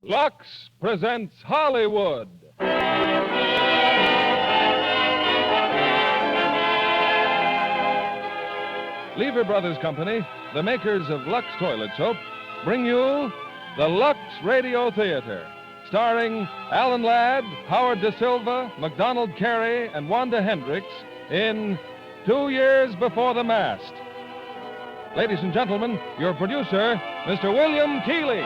Lux presents Hollywood. Lever Brothers Company, the makers of Lux Toilet Soap, bring you the Lux Radio Theater, starring Alan Ladd, Howard Da Silva, MacDonald Carey, and Wanda Hendricks in 2 Years Before the Mast. Ladies and gentlemen, your producer, Mr. William Keeley.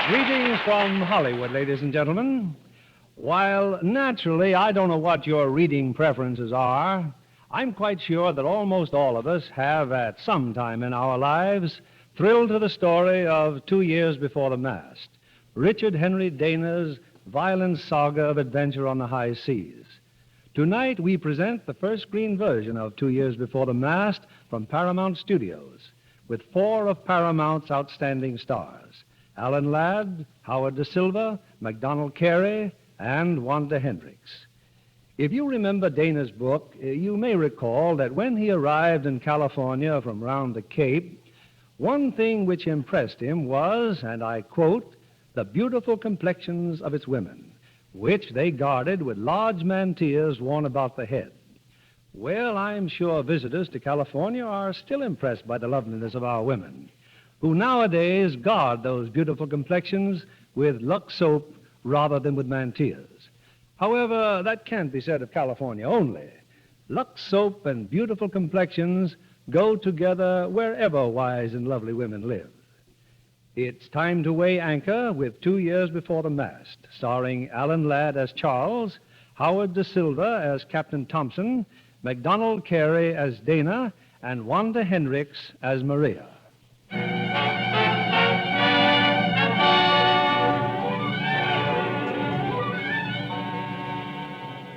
Greetings from Hollywood, ladies and gentlemen. While naturally I don't know what your reading preferences are, I'm quite sure that almost all of us have at some time in our lives thrilled to the story of 2 Years Before the Mast, Richard Henry Dana's violent saga of adventure on the high seas. Tonight we present the first screen version of 2 Years Before the Mast from Paramount Studios, with four of Paramount's outstanding stars: Alan Ladd, Howard Da Silva, MacDonald Carey, and Wanda Hendricks. If you remember Dana's book, you may recall that when he arrived in California from round the Cape, one thing which impressed him was, and I quote, the beautiful complexions of its women, which they guarded with large mantillas worn about the head. Well, I'm sure visitors to California are still impressed by the loveliness of our women, who nowadays guard those beautiful complexions with Lux soap rather than with mantillas. However, that can't be said of California only. Lux soap and beautiful complexions go together wherever wise and lovely women live. It's time to weigh anchor with 2 Years Before the Mast, starring Alan Ladd as Charles, Howard Da Silva as Captain Thompson, MacDonald Carey as Dana, and Wanda Hendricks as Maria.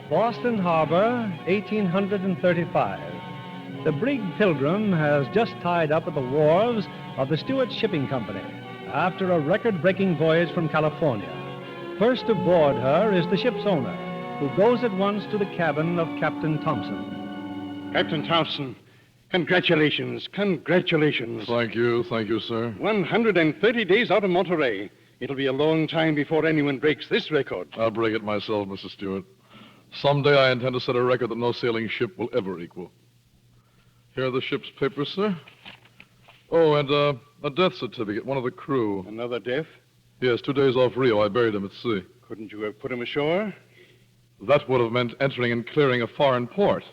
Boston Harbor, 1835. The brig Pilgrim has just tied up at the wharves of the Stewart Shipping Company after a record-breaking voyage from California. First aboard her is the ship's owner, who goes at once to the cabin of Captain Thompson. Captain Thompson, congratulations. Thank you, sir. 130 days out of Monterey. It'll be a long time before anyone breaks this record. I'll break it myself, Mr. Stewart. Someday I intend to set a record that no sailing ship will ever equal. Here are the ship's papers, sir. Oh, and a death certificate, one of the crew. Another death? Yes, 2 days off Rio. I buried him at sea. Couldn't you have put him ashore? That would have meant entering and clearing a foreign port.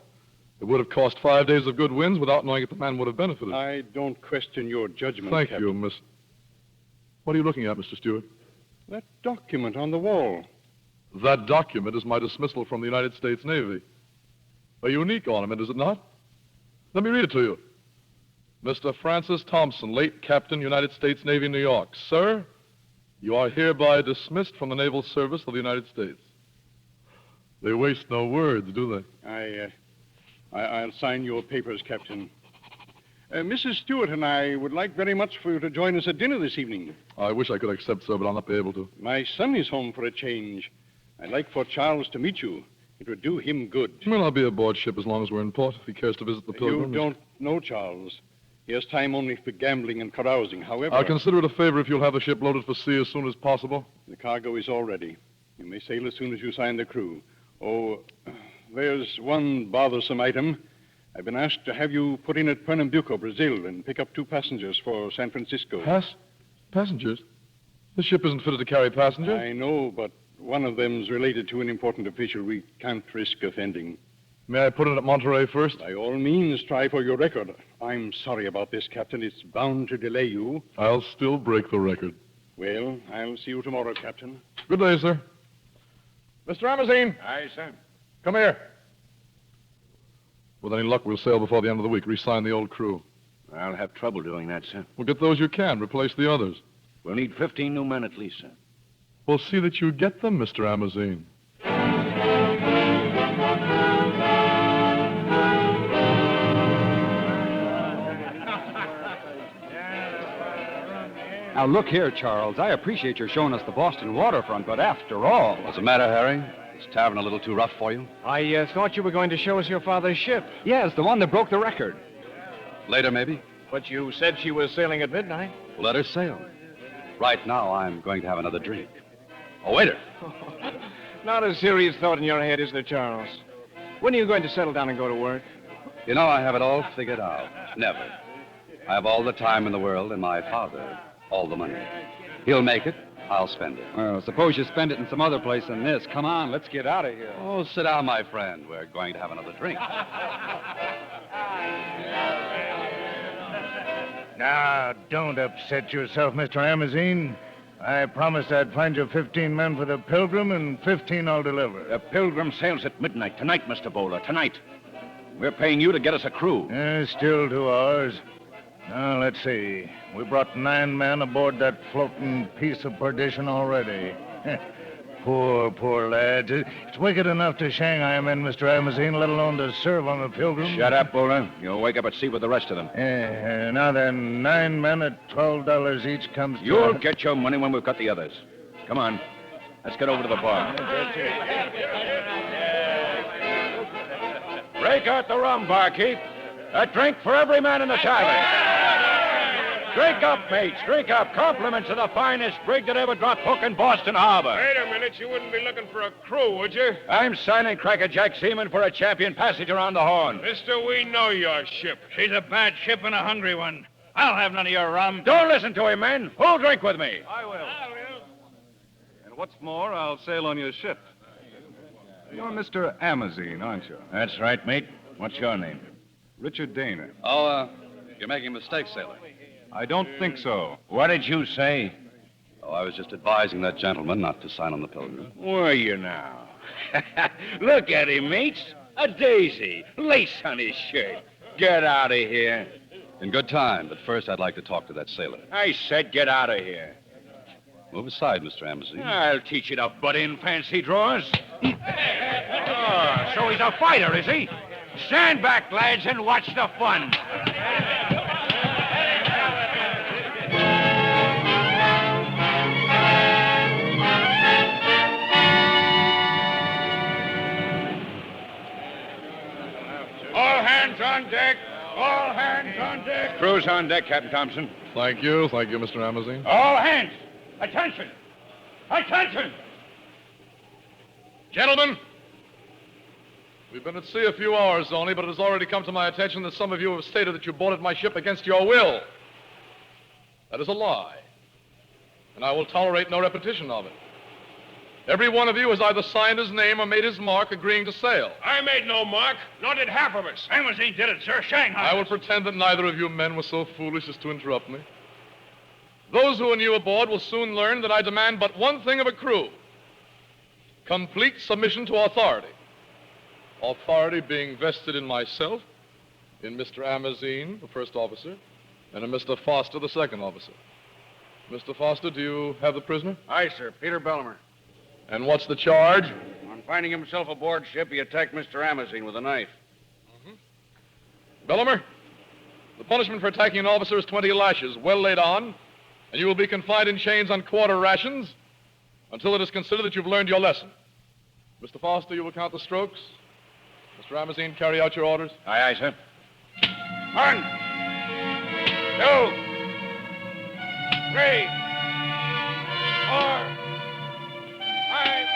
It would have cost 5 days of good winds without knowing if the man would have benefited. I don't question your judgment, Thank Captain. you, Miss... What are you looking at, Mr. Stewart? That document on the wall. That document is my dismissal from the United States Navy. A unique ornament, is it not? Let me read it to you. Mr. Francis Thompson, late Captain, United States Navy, New York. Sir, you are hereby dismissed from the Naval Service of the United States. They waste no words, do they? I'll sign your papers, Captain. Mrs. Stewart and I would like very much for you to join us at dinner this evening. I wish I could accept, sir, but I'll not be able to. My son is home for a change. I'd like for Charles to meet you. It would do him good. Well, I'll be aboard ship as long as we're in port, if he cares to visit the Pilgrim. You don't know Charles. He has time only for gambling and carousing. However... I'll consider it a favor if you'll have the ship loaded for sea as soon as possible. The cargo is all ready. You may sail as soon as you sign the crew. Oh, there's one bothersome item. I've been asked to have you put in at Pernambuco, Brazil, and pick up 2 passengers for San Francisco. Passengers? The ship isn't fitted to carry passengers. I know, but one of them's related to an important official we can't risk offending. May I put it at Monterey first? By all means, try for your record. I'm sorry about this, Captain. It's bound to delay you. I'll still break the record. Well, I'll see you tomorrow, Captain. Good day, sir. Mr. Amazine. Aye, sir. Come here. With any luck, we'll sail before the end of the week. Re-sign the old crew. I'll have trouble doing that, sir. We'll get those you can. Replace the others. We'll need 15 new men at least, sir. We'll see that you get them, Mr. Amazine. Now, look here, Charles. I appreciate your showing us the Boston waterfront, but after all... What's the matter, Harry? Is tavern a little too rough for you? I thought you were going to show us your father's ship. Yes, the one that broke the record. Later, maybe? But you said she was sailing at midnight. Let her sail. Right now, I'm going to have another drink. Oh, waiter. Not a serious thought in your head, is there, Charles? When are you going to settle down and go to work? You know, I have it all figured out. Never. I have all the time in the world, and my father, all the money. He'll make it. I'll spend it. Well, suppose you spend it in some other place than this. Come on, let's get out of here. Oh, sit down, my friend. We're going to have another drink. Now, don't upset yourself, Mr. Amazine. I promised I'd find you 15 men for the Pilgrim, and 15 I'll deliver. The Pilgrim sails at midnight. Tonight, Mr. Bowler, tonight. We're paying you to get us a crew. Still 2 hours. Now, let's see. We brought 9 men aboard that floating piece of perdition already. Poor lads. It's wicked enough to Shanghai men, Mr. Amazine, let alone to serve on the Pilgrim. Shut up, Bowler. You'll wake up at sea with the rest of them. Now then, 9 men at $12 each comes to... You'll get your money when we've got the others. Come on. Let's get over to the bar. Break out the rum, barkeep. A drink for every man in the tavern. Drink up, mates. Drink up. Compliments of the finest brig that ever dropped hook in Boston Harbor. Wait a minute. You wouldn't be looking for a crew, would you? I'm signing Crackerjack Seaman for a champion passage around the Horn. Mister, we know your ship. She's a bad ship and a hungry one. I'll have none of your rum. Don't listen to him, men. Who'll drink with me? I will. And what's more, I'll sail on your ship. You're Mr. Amazine, aren't you? That's right, mate. What's your name? Richard Dana. Oh, you're making a mistake, sailor. I don't think so. What did you say? Oh, I was just advising that gentleman not to sign on the Pilgrim. Were you now? Look at him, mates. A daisy. Lace on his shirt. Get out of here. In good time, but first I'd like to talk to that sailor. I said get out of here. Move aside, Mr. Amazine. I'll teach you to butt in fancy drawers. Oh, so he's a fighter, is he? Stand back, lads, and watch the fun. All hands on deck. All hands on deck. Crew's on deck, Captain Thompson. Thank you, Mr. Amazine. All hands. Attention. Attention. Gentlemen, we've been at sea a few hours only, but it has already come to my attention that some of you have stated that you boarded my ship against your will. That is a lie, and I will tolerate no repetition of it. Every one of you has either signed his name or made his mark agreeing to sail. I made no mark, nor did half of us. Amazine did it, sir. Shanghai. I will pretend that neither of you men were so foolish as to interrupt me. Those who are new aboard will soon learn that I demand but one thing of a crew: complete submission to authority. Authority being vested in myself, in Mr. Amazine, the first officer, and in Mr. Foster, the second officer. Mr. Foster, do you have the prisoner? Aye, sir. Peter Bellomer. And what's the charge? On finding himself aboard ship, he attacked Mr. Amazine with a knife. Bellomer, the punishment for attacking an officer is 20 lashes, well laid on, and you will be confined in chains on quarter rations until it is considered that you've learned your lesson. Mr. Foster, you will count the strokes. Mr. Amazine, carry out your orders. Aye, aye, sir. 1, 2, 3, 4, 5.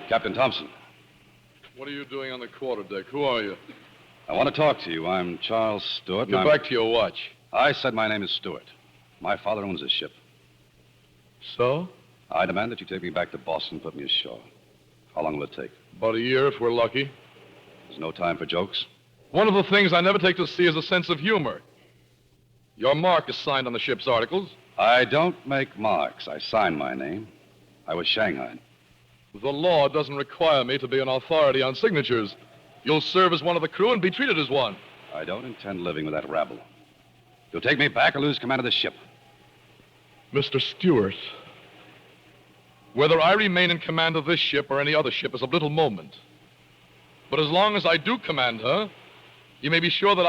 Captain Thompson. What are you doing on the quarterdeck? Who are you? I want to talk to you. I'm Charles Stewart. Get back to your watch. I said my name is Stewart. My father owns this ship. So? I demand that you take me back to Boston and put me ashore. How long will it take? About a year, if we're lucky. There's no time for jokes. One of the things I never take to sea is a sense of humor. Your mark is signed on the ship's articles. I don't make marks. I sign my name. I was shanghaied. The law doesn't require me to be an authority on signatures. You'll serve as one of the crew and be treated as one. I don't intend living with that rabble. You'll take me back or lose command of the ship. Mr. Stewart, whether I remain in command of this ship or any other ship is of little moment. But as long as I do command her, you may be sure that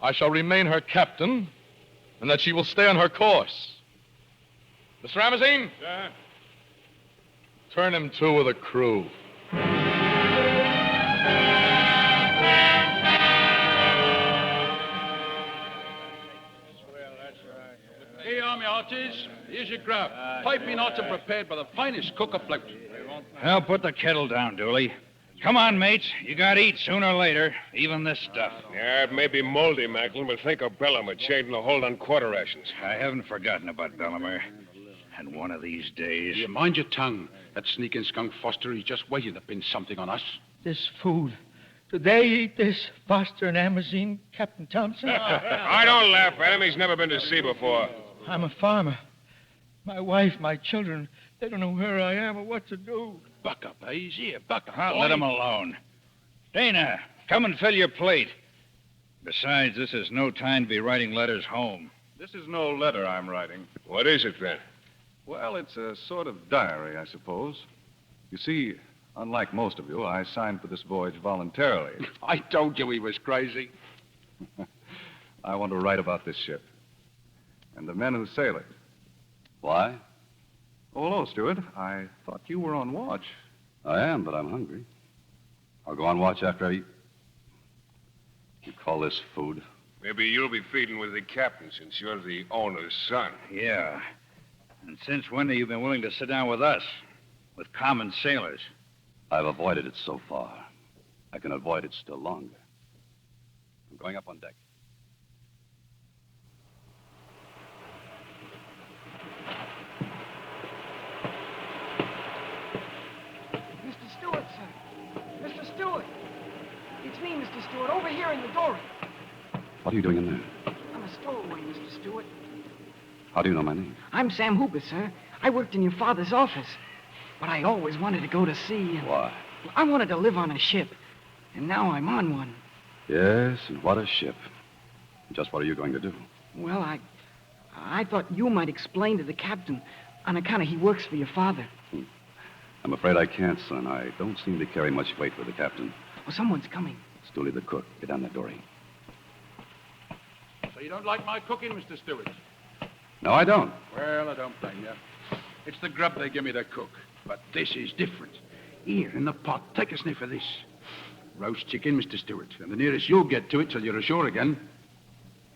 I shall remain her captain and that she will stay on her course. Mr. Amazine? Sir? Turn him to with a crew. Hey, Army archers, here's your grub. Piping hot and prepared by the finest cook afloat. Now put the kettle down, Dooley. Come on, mates. You gotta eat sooner or later, even this stuff. Yeah, it may be moldy, Macklin, but think of Bellamar changing the hold on quarter rations. I haven't forgotten about Bellamar. And one of these days... You mind your tongue. That sneaking skunk Foster, he's just waiting to pin something on us. This food. Do they eat this, Foster and Amazine, Captain Thompson? I don't laugh at him. He's never been to sea before. I'm a farmer. My wife, my children, they don't know where I am or what to do. Buck up, eh? He's here. Buck up. I'll let him alone. Dana, come and fill your plate. Besides, this is no time to be writing letters home. This is no letter I'm writing. What is it, then? Well, it's a sort of diary, I suppose. You see, unlike most of you, I signed for this voyage voluntarily. I told you he was crazy. I want to write about this ship and the men who sail it. Why? Oh, hello, Stewart. I thought you were on watch. I am, but I'm hungry. I'll go on watch after I eat. You call this food? Maybe you'll be feeding with the captain since you're the owner's son. Yeah. And since when have you been willing to sit down with us? With common sailors? I've avoided it so far. I can avoid it still longer. I'm going up on deck. Mr. Stewart, sir. Mr. Stewart. It's me, Mr. Stewart, over here in the dory. What are you doing in there? I'm a stowaway, Mr. Stewart. How do you know my name? I'm Sam Hooper, sir. I worked in your father's office. But I always wanted to go to sea. And Why? I wanted to live on a ship. And now I'm on one. Yes, and what a ship. Just what are you going to do? Well, I thought you might explain to the captain on account of he works for your father. I'm afraid I can't, son. I don't seem to carry much weight with the captain. Well, someone's coming. It's Dooley the cook. Get down that dory. So you don't like my cooking, Mr. Stewart? No, I don't. Well, I don't blame you. It's the grub they give me to cook. But this is different. Here, in the pot, take a sniff of this. Roast chicken, Mr. Stewart. And the nearest you'll get to it till you're ashore again.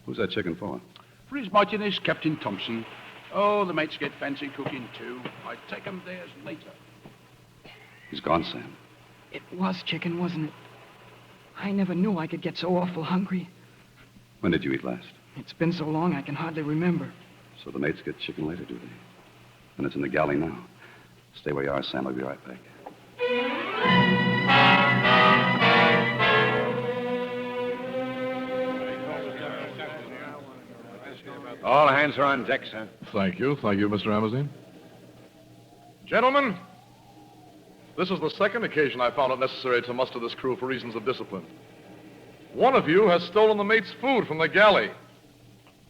Who's that chicken for? For His Mightiness, Captain Thompson. Oh, the mates get fancy cooking, too. I take 'em theirs later. He's gone, Sam. It was chicken, wasn't it? I never knew I could get so awful hungry. When did you eat last? It's been so long I can hardly remember. So the mates get chicken later, do they? And it's in the galley now. Stay where you are, Sam. I'll be right back. All hands are on deck, sir. Thank you, Mr. Amazine. Gentlemen, this is the second occasion I found it necessary to muster this crew for reasons of discipline. One of you has stolen the mate's food from the galley.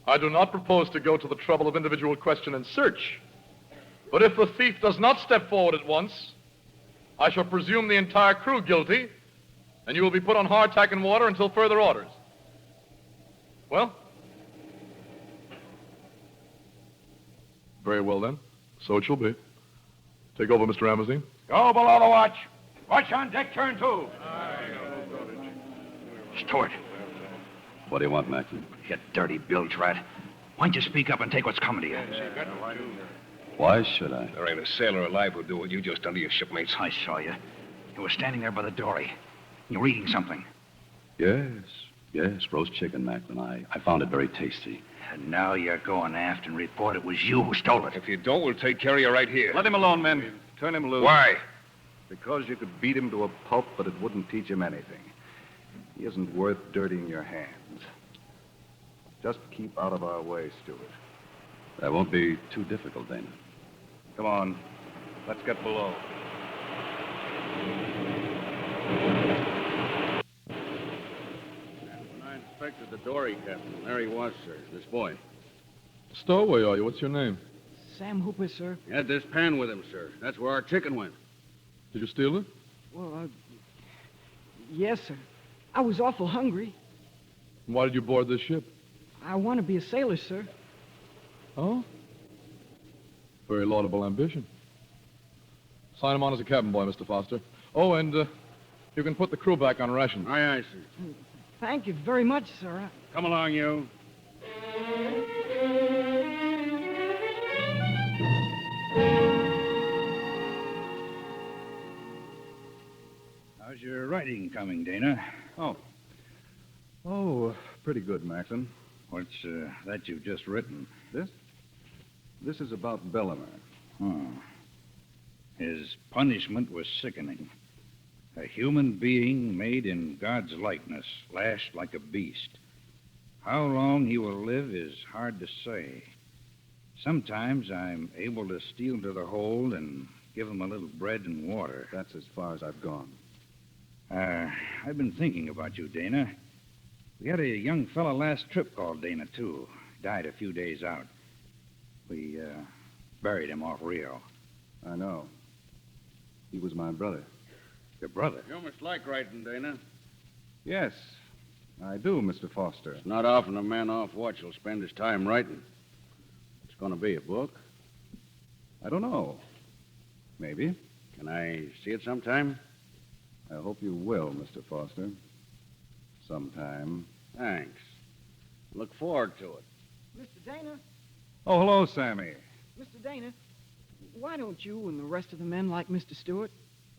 I do not propose to go to the trouble of individual question and search. But if the thief does not step forward at once, I shall presume the entire crew guilty, and you will be put on hardtack and water until further orders. Well? Very well, then. So it shall be. Take over, Mr. Amazine. Go below the watch. Watch on deck, turn to. Stewart. What do you want, Macklin? You dirty bilge rat. Why don't you speak up and take what's coming to you? Why should I? There ain't a sailor alive who'll do what you just done to your shipmates. I saw you. You were standing there by the dory. You were eating something. Yes, roast chicken, Macklin. I found it very tasty. And now you're going aft and report it was you who stole it. If you don't, we'll take care of you right here. Let him alone, men. Turn him loose. Why? Because you could beat him to a pulp, but it wouldn't teach him anything. He isn't worth dirtying your hands. Just keep out of our way, Stewart. That won't be too difficult, Dana. Come on. Let's get below. When I inspected the dory, Captain, there he was, sir. This boy. Stowaway, are you? What's your name? Sam Hooper, sir. He had this pan with him, sir. That's where our chicken went. Did you steal it? Well, yes, sir. I was awful hungry. Why did you board this ship? I want to be a sailor, sir. Oh? Very laudable ambition. Sign him on as a cabin boy, Mr. Foster. Oh, and you can put the crew back on rations. Aye, sir. Thank you very much, sir. Come along, you. How's your writing coming, Dana? Oh, pretty good, Macklin. What's that you've just written? This is about Bellamere. Oh. His punishment was sickening. A human being made in God's likeness, lashed like a beast. How long he will live is hard to say. Sometimes I'm able to steal to the hold and give him a little bread and water. That's as far as I've gone. I've been thinking about you, Dana. We had a young fellow last trip called Dana, too. Died a few days out. We buried him off Rio. I know. He was my brother. Your brother? You must like writing, Dana. Yes, I do, Mr. Foster. It's not often a man off watch will spend his time writing. It's going to be a book. I don't know. Maybe. Can I see it sometime? I hope you will, Mr. Foster. Sometime. Thanks. Look forward to it. Mr. Dana? Oh, hello, Sammy. Mr. Dana, why don't you and the rest of the men like Mr. Stewart?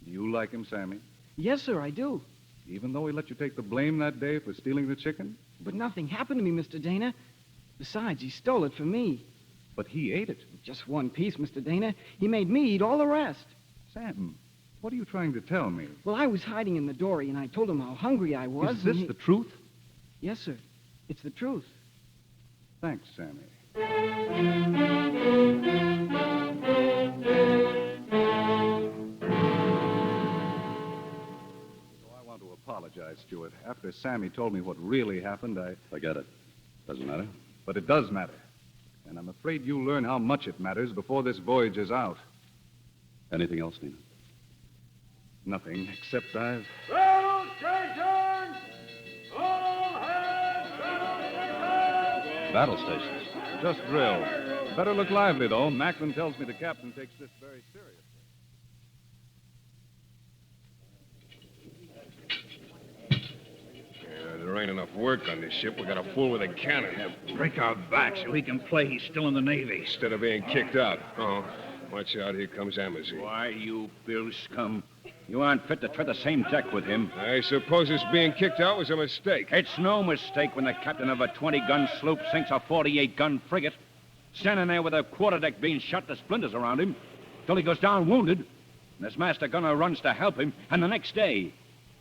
Do you like him, Sammy? Yes, sir, I do. Even though he let you take the blame that day for stealing the chicken? But nothing happened to me, Mr. Dana. Besides, he stole it from me. But he ate it. Just one piece, Mr. Dana. He made me eat all the rest. Sam, what are you trying to tell me? Well, I was hiding in the dory, and I told him how hungry I was. Is this the truth? Yes, sir. It's the truth. Thanks, Sammy. Apologize, Stuart. After Sammy told me what really happened, Forget it. Doesn't matter. But it does matter. And I'm afraid you'll learn how much it matters before this voyage is out. Anything else, Nina? Nothing, except I've... Battle stations! All hands, battle stations! Battle stations. Just drill. Better look lively, though. Macklin tells me the captain takes this very seriously. There ain't enough work on this ship. We got a fool with a cannon. Break our backs so he can play he's still in the Navy. Instead of being kicked out. Oh, watch out. Here comes Amazon. Why, you Bill scum. You aren't fit to tread the same deck with him. I suppose this being kicked out was a mistake. It's no mistake when the captain of a 20-gun sloop sinks a 48-gun frigate, standing there with a quarterdeck being shot to splinters around him, till he goes down wounded, and his master gunner runs to help him, and the next day,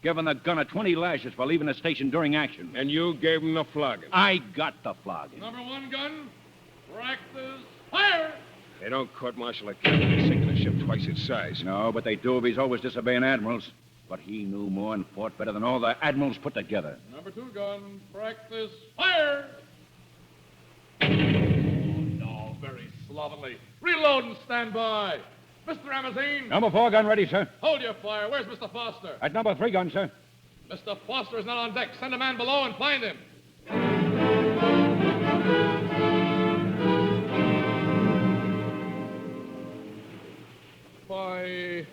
giving the gunner 20 lashes for leaving the station during action. And you gave him the flogging. I got the flogging. Number 1 gun, practice, fire! They don't court-martial a captain sinking a ship twice its size. No, but they do if he's always disobeying admirals. But he knew more and fought better than all the admirals put together. Number 2 gun, practice, fire! No, very slovenly. Reload and stand by. Mr. Amazon. Number 4 gun ready, sir. Hold your fire. Where's Mr. Foster? At number 3 gun, sir. Mr. Foster is not on deck. Send a man below and find him.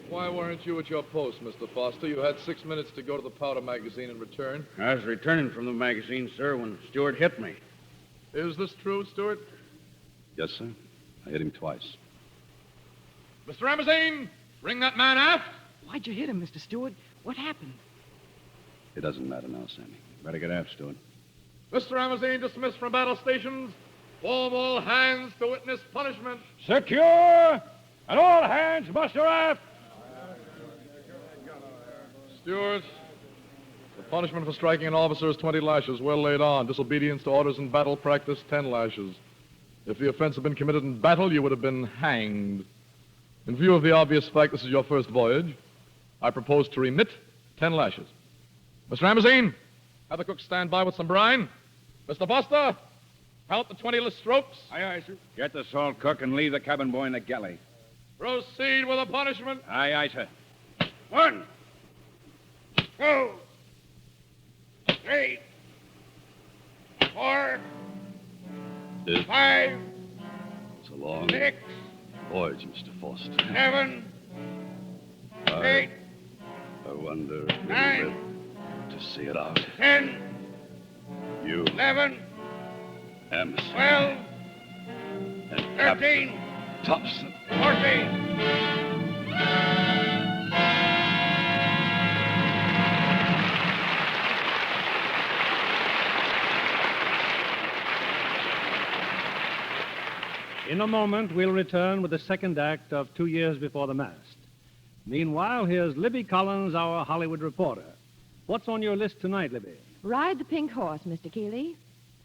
Why weren't you at your post, Mr. Foster? You had 6 minutes to go to the powder magazine and return. I was returning from the magazine, sir, when Stewart hit me. Is this true, Stewart? Yes, sir. I hit him twice. Mr. Amazon, bring that man aft. Why'd you hit him, Mr. Stewart? What happened? It doesn't matter now, Sammy. Better get aft, Stewart. Mr. Amazon, dismissed from battle stations. Form all hands to witness punishment. Secure! And all hands muster aft! Stewart, the punishment for striking an officer is 20 lashes, well laid on. Disobedience to orders in battle practice, 10 lashes. If the offense had been committed in battle, you would have been hanged. In view of the obvious fact this is your first voyage, I propose to remit 10 lashes. Mr. Amazon, have the cook stand by with some brine. Mr. Foster, count the 20 strokes. Aye, aye, sir. Get the salt cook and leave the cabin boy in the galley. Proceed with the punishment. Aye, aye, sir. 1, 2, 3, 4, 5, It's a long 6, voyage, Mr. Foster. 7, under a little 9, bit to see it out. 10, You 11, Emerson 12, and 13, Captain Thompson. 14. In a moment, we'll return with the second act of 2 Years Before the Mast. Meanwhile, here's Libby Collins, our Hollywood reporter. What's on your list tonight, Libby? Ride the pink horse, Mr. Keeley.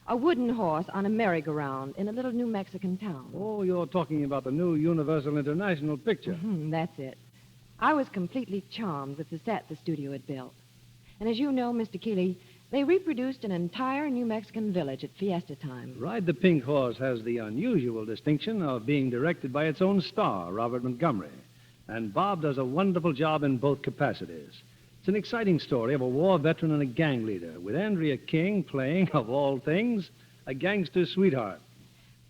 A wooden horse on a merry-go-round in a little New Mexican town. Oh, you're talking about the new Universal International picture. That's it. I was completely charmed with the set the studio had built. And as you know, Mr. Keeley, they reproduced an entire New Mexican village at fiesta time. Ride the Pink Horse has the unusual distinction of being directed by its own star, Robert Montgomery. And Bob does a wonderful job in both capacities. It's an exciting story of a war veteran and a gang leader, with Andrea King playing, of all things, a gangster sweetheart.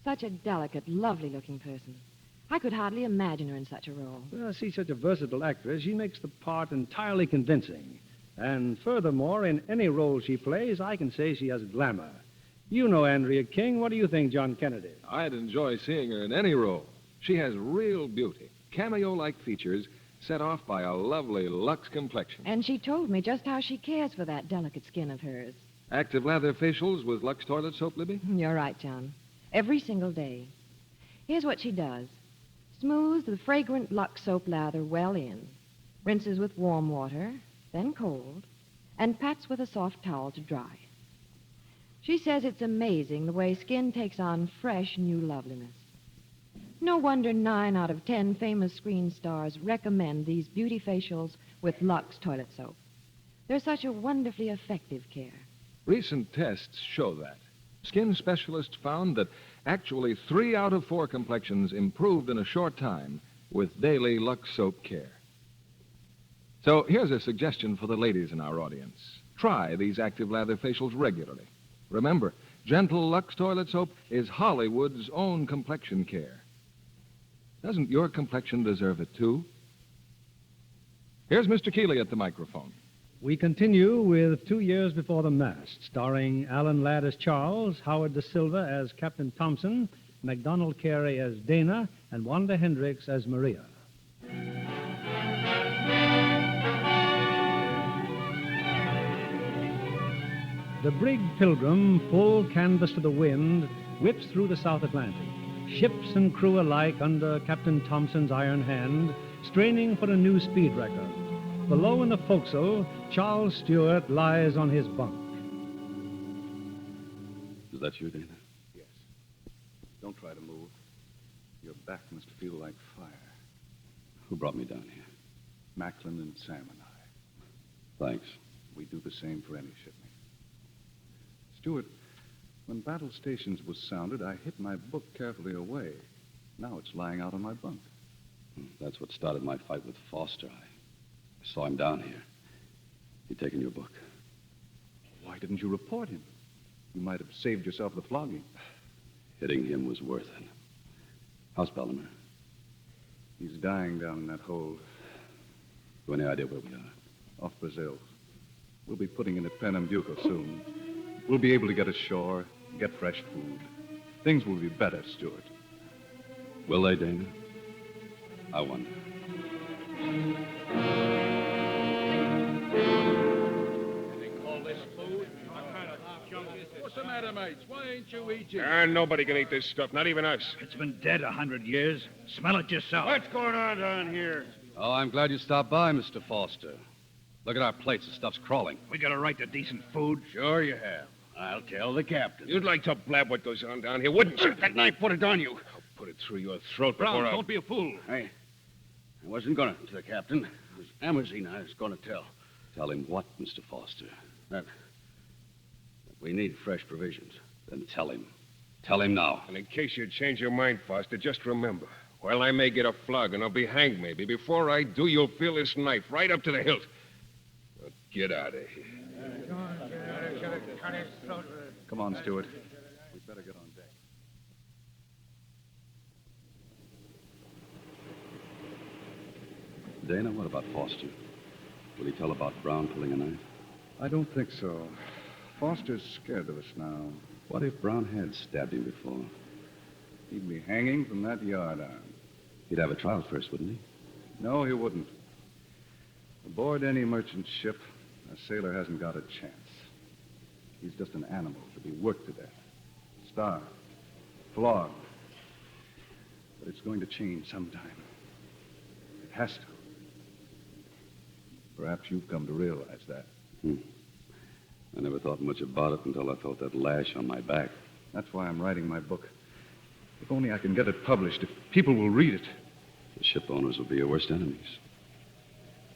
Such a delicate, lovely-looking person. I could hardly imagine her in such a role. Well, she's such a versatile actress, she makes the part entirely convincing. And furthermore, in any role she plays, I can say she has glamour. You know Andrea King. What do you think, John Kennedy? I'd enjoy seeing her in any role. She has real beauty, cameo-like features, set off by a lovely Lux complexion. And she told me just how she cares for that delicate skin of hers. Active lather facials with Lux toilet soap, Libby? You're right, John. Every single day. Here's what she does. Smooths the fragrant Lux soap lather well in, rinses with warm water, then cold, and pats with a soft towel to dry. She says it's amazing the way skin takes on fresh new loveliness. No wonder 9 out of 10 famous screen stars recommend these beauty facials with Lux toilet soap. They're such a wonderfully effective care. Recent tests show that. Skin specialists found that actually 3 out of 4 complexions improved in a short time with daily Lux soap care. So here's a suggestion for the ladies in our audience. Try these active lather facials regularly. Remember, gentle Lux toilet soap is Hollywood's own complexion care. Doesn't your complexion deserve it, too? Here's Mr. Keeley at the microphone. We continue with 2 Years Before the Mast, starring Alan Ladd as Charles, Howard Da Silva as Captain Thompson, MacDonald Carey as Dana, and Wanda Hendricks as Maria. The brig Pilgrim, full canvas to the wind, whips through the South Atlantic. Ships and crew alike under Captain Thompson's iron hand, straining for a new speed record. Below in the forecastle, Charles Stewart lies on his bunk. Is that you, Dana? Yes. Don't try to move. Your back must feel like fire. Who brought me down here? Macklin and Sam and I. Thanks. We do the same for any shipmate. Stewart, when Battle Stations was sounded, I hid my book carefully away. Now it's lying out on my bunk. That's what started my fight with Foster. I saw him down here. He'd taken your book. Why didn't you report him? You might have saved yourself the flogging. Hitting him was worth it. How's Bellamere? He's dying down in that hold. You any idea where we are? Off Brazil. We'll be putting in at Pernambuco soon. We'll be able to get ashore, get fresh food. Things will be better, Stewart. Will they, Dana? I wonder. What's the matter, mates? Why ain't you eating? Nobody can eat this stuff, not even us. It's been dead 100 years. Smell it yourself. What's going on down here? Oh, I'm glad you stopped by, Mr. Foster. Look at our plates. The stuff's crawling. We got a right to decent food. Sure you have. I'll tell the captain. You'd like to blab what goes on down here, wouldn't you? That knife, put it on you. I'll put it through your throat Brown, before don't be a fool. I wasn't gonna to the captain. It was Amazine I was gonna tell. Tell him what, Mr. Foster? That we need fresh provisions. Then tell him. Tell him now. And in case you change your mind, Foster, just remember, while I may get a flog and I'll be hanged maybe, before I do, you'll feel this knife right up to the hilt. Now, get out of here. Come on, Stewart. We'd better get on deck. Dana, what about Foster? Will he tell about Brown pulling a knife? I don't think so. Foster's scared of us now. What if Brown had stabbed him before? He'd be hanging from that yardarm. He'd have a trial first, wouldn't he? No, he wouldn't. Aboard any merchant ship, a sailor hasn't got a chance. He's just an animal to be worked to death, starved, flogged. But it's going to change sometime. It has to. Perhaps you've come to realize that. I never thought much about it until I felt that lash on my back. That's why I'm writing my book. If only I can get it published, if people will read it. The ship owners will be your worst enemies.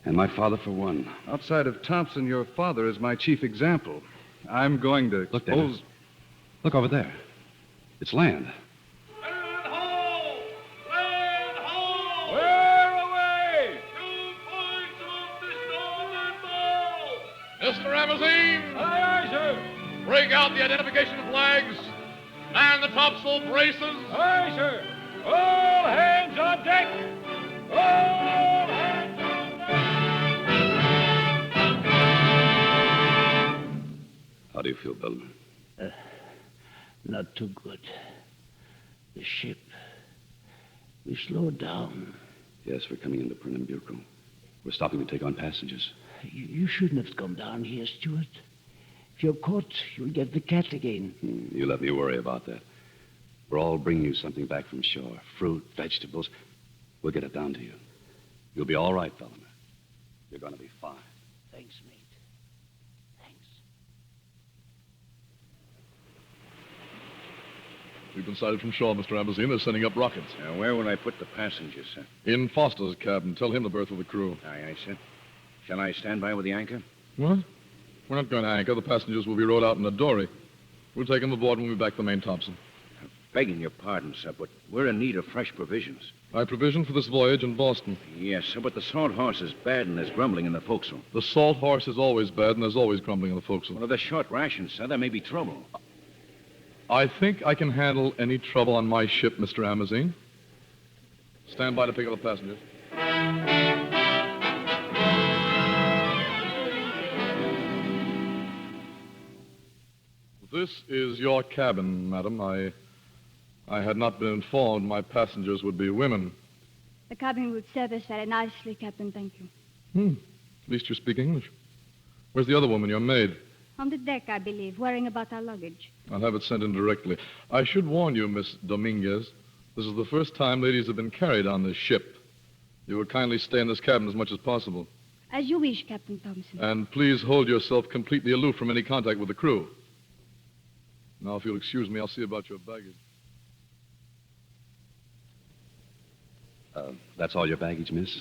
And my father, for one. Outside of Thompson, your father is my chief example. I'm going to Look, expose... David. Look over there. It's land. Mr. Ramazine! Aye, aye, sir. Break out the identification flags. Man the topsail braces. Aye, sir. All hands on deck. All hands on deck. How do you feel, Bellman? Not too good. The ship. We slowed down. Yes, we're coming into Pernambuco. We're stopping to take on passengers. You shouldn't have come down here, Stuart. If you're caught, you'll get the cat again. You let me worry about that. We're all bringing you something back from shore. Fruit, vegetables. We'll get it down to you. You'll be all right, Bellman. You're going to be fine. Thanks, mate. Thanks. We've been sighted from shore, Mr. Ramazine. They're sending up rockets. Now, where will I put the passengers, sir? In Foster's cabin. Tell him the berth of the crew. Aye, aye, sir. Shall I stand by with the anchor? What? We're not going to anchor. The passengers will be rowed out in a dory. We'll take them aboard when we back the main topsail. Begging your pardon, sir, but we're in need of fresh provisions. I provisioned for this voyage in Boston. Yes, sir, but the salt horse is bad and there's grumbling in the forecastle. The salt horse is always bad, and there's always grumbling in the forecastle. Well, if there's short rations, sir, there may be trouble. I think I can handle any trouble on my ship, Mr. Ramazine. Stand by to pick up the passengers. This is your cabin, madam. I had not been informed my passengers would be women. The cabin would serve us very nicely, Captain, thank you. At least you speak English. Where's the other woman, your maid? On the deck, I believe, worrying about our luggage. I'll have it sent in directly. I should warn you, Miss Dominguez, this is the first time ladies have been carried on this ship. You will kindly stay in this cabin as much as possible. As you wish, Captain Thompson. And please hold yourself completely aloof from any contact with the crew. Now, if you'll excuse me, I'll see about your baggage. That's all your baggage, miss?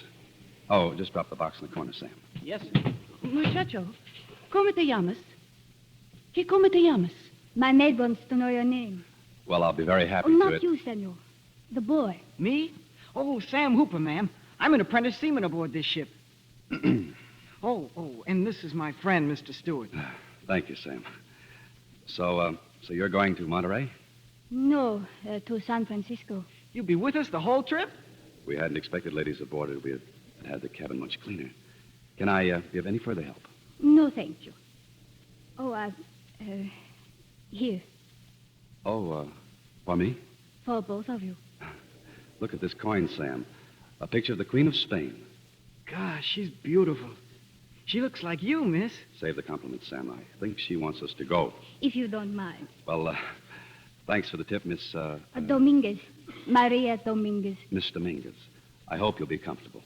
Oh, just drop the box in the corner, Sam. Yes, sir. Muchacho, ¿cómo te llamas? ¿Cómo te llamas? My maid wants to know your name. Well, I'll be very happy Oh, to. not you, senor. The boy. Me? Oh, Sam Hooper, ma'am. I'm an apprentice seaman aboard this ship. Oh, and this is my friend, Mr. Stewart. Thank you, Sam. So you're going to Monterey? No, to San Francisco. You'll be with us the whole trip? We hadn't expected ladies aboard. We had had the cabin much cleaner. Can I be of any further help? No, thank you. Oh, here, Oh, for me? for both of you. Look at this coin, Sam. A picture of the Queen of Spain. Gosh, she's beautiful. She looks like you, miss. Save the compliment, Sam. I think she wants us to go. If you don't mind. Well, thanks for the tip, Miss... Dominguez. Maria Dominguez. Miss Dominguez. I hope you'll be comfortable.